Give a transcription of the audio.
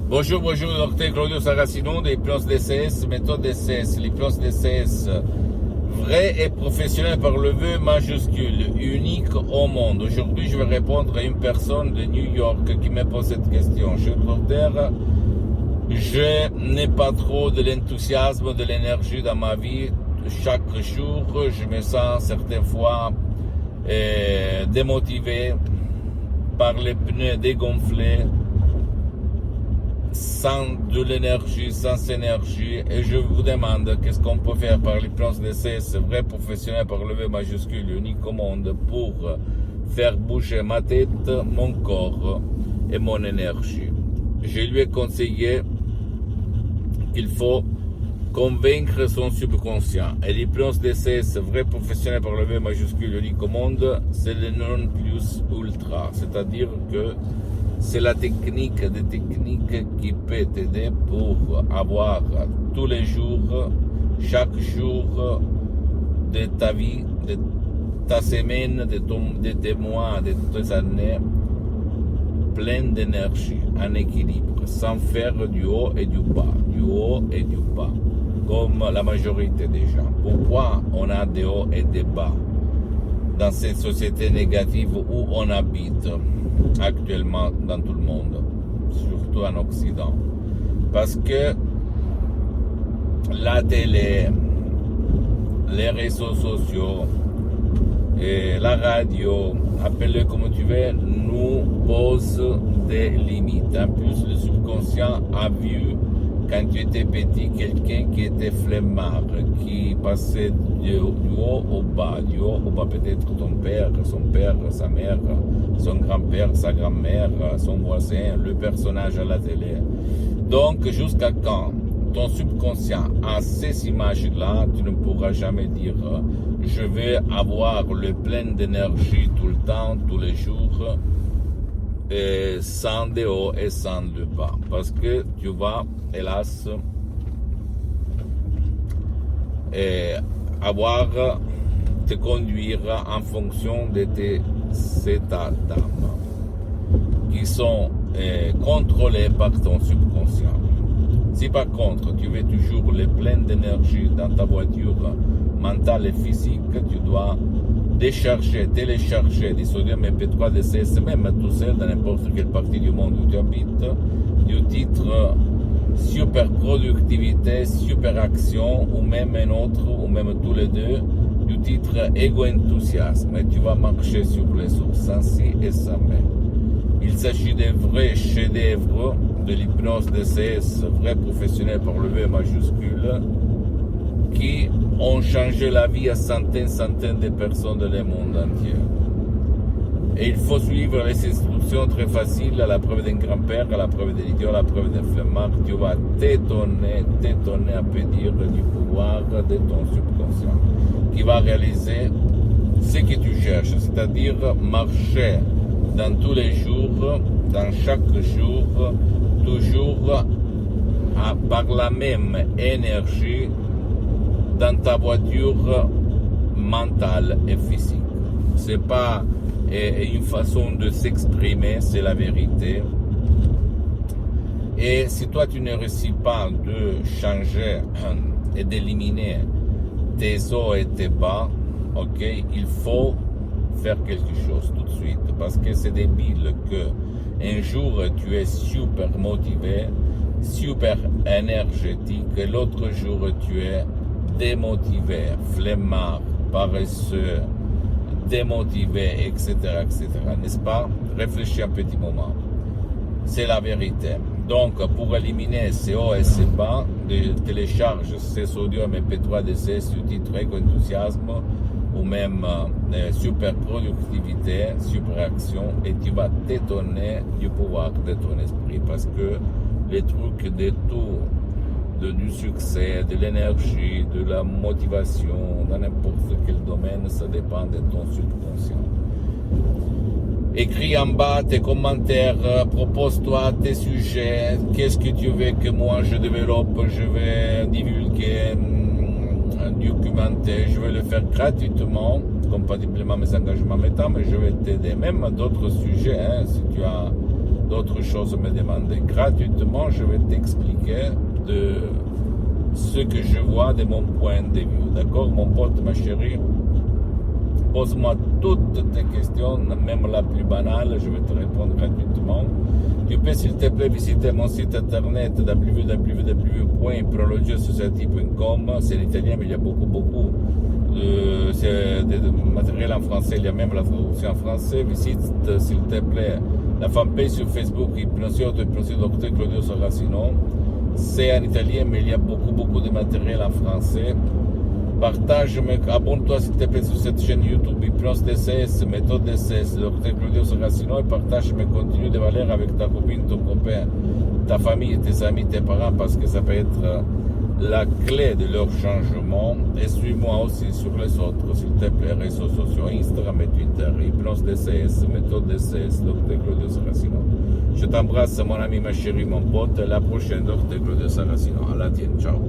Bonjour, docteur Claudio Saracino de l'hypnose DCS, méthode DCS, l'hypnose DCS, vrai et professionnel par le V majuscule, unique au monde. Aujourd'hui, je vais répondre à une personne de New York qui me pose cette question. Cher docteur, je n'ai pas trop de l'enthousiasme, de l'énergie dans ma vie. Chaque jour, je me sens certaines fois démotivé, par les pneus dégonflés, sans de l'énergie, sans énergie, et je vous demande qu'est-ce qu'on peut faire par l'hypnose DCS, vrai professionnel par le V majuscule, unique au monde, pour faire bouger ma tête, mon corps et mon énergie. Je lui ai conseillé qu'il faut convaincre son subconscient. Et l'hypnose DCS, vrai professionnel par le V majuscule, unique au monde, c'est le non plus ultra, c'est-à-dire que c'est la technique des techniques qui peut t'aider pour avoir tous les jours, chaque jour de ta vie, de ta semaine, de tes mois, de tes années, plein d'énergie, en équilibre, sans faire du haut et du bas, comme la majorité des gens. Pourquoi on a des hauts et des bas dans cette société négative où on habite actuellement dans tout le monde, surtout en Occident? Parce que la télé, les réseaux sociaux, et la radio, appelle-le comme tu veux, nous posent des limites. En plus, le subconscient a vu, quand tu étais petit, quelqu'un qui était flemmard, qui passait du haut au bas, peut-être ton père, sa mère, son grand-père, sa grand-mère, son voisin, le personnage à la télé. Donc, jusqu'à quand ton subconscient a ces images-là, tu ne pourras jamais dire je vais avoir le plein d'énergie tout le temps, tous les jours, et sans de haut et sans de bas. Parce que tu vas, hélas, te conduire en fonction de tes états d'âme qui sont contrôlés par ton subconscient. Si par contre tu veux toujours le plein d'énergie dans ta voiture mentale et physique, tu dois télécharger du sodium MP3 DCS, même tout seul dans n'importe quelle partie du monde où tu habites, du titre super productivité, super action, ou même un autre, ou même tous les deux, du titre égo-enthousiasme, et tu vas marcher sur les eaux, sans si et sans mais. Il s'agit des vrais chefs-d'œuvre de l'hypnose DCS, vrai professionnel par le V majuscule, qui ont changé la vie à centaines de personnes dans le monde entier. Et il faut suivre les instructions très faciles, à la preuve d'un grand-père, à la preuve d'un idiot, à la preuve d'un flemmard. Tu vas t'étonner à pédir du pouvoir de ton subconscient, qui va réaliser ce que tu cherches, c'est-à-dire marcher dans tous les jours, dans chaque jour, toujours par la même énergie dans ta voiture mentale et physique. C'est pas une façon de s'exprimer, c'est la vérité. Et si toi tu ne réussis pas de changer et d'éliminer tes hauts et tes bas, ok, il faut faire quelque chose tout de suite, parce que c'est débile que un jour tu es super motivé, super énergétique, et l'autre jour tu es démotivé, flemmard, paresseux, démotivé, etc., n'est-ce pas? Réfléchis un petit moment. C'est la vérité. Donc, pour éliminer ces hauts et ces bas, télécharge ces sodium MP3 DCS du titre égo-enthousiasme, ou même super productivité, super action, et tu vas t'étonner du pouvoir de ton esprit, parce que les trucs de tout, du succès, de l'énergie, de la motivation, dans n'importe quel domaine, ça dépend de ton subconscient. Écris en bas tes commentaires, propose-toi tes sujets, qu'est-ce que tu veux que moi je développe, je vais divulguer, documenter, je vais le faire gratuitement, compatiblement à mes engagements méta, mais je vais t'aider, même d'autres sujets, si tu as d'autres choses à me demander. Gratuitement, je vais t'expliquer de ce que je vois de mon point de vue. D'accord, mon pote, ma chérie? Pose-moi toutes tes questions, même la plus banale, je vais te répondre gratuitement. Tu peux, s'il te plaît, visiter mon site internet www.prologiasociety.com. C'est en italien, mais il y a beaucoup de matériel en français. Il y a même la traduction en français. Visite, s'il te plaît, la fanpage sur Facebook, Hypnosio Dr Claudio Saracino. C'est en italien, mais il y a beaucoup de matériel en français. Abonne-toi s'il te plaît sur cette chaîne YouTube Hypnose DCS, méthode DCS, Dr Claudio Saracino, et partage mes contenus de valeur avec ta copine, ton copain, ta famille, tes amis, tes parents, parce que ça peut être la clé de leur changement. Et suis-moi aussi sur les autres, s'il te plaît, réseaux sociaux, Instagram et Twitter, Hypnose DCS, méthode DCS, Dr Claudio Saracino. Je t'embrasse, mon ami, ma chérie, mon pote. À la prochaine, Dr Claudio Saracino. À la tienne, ciao.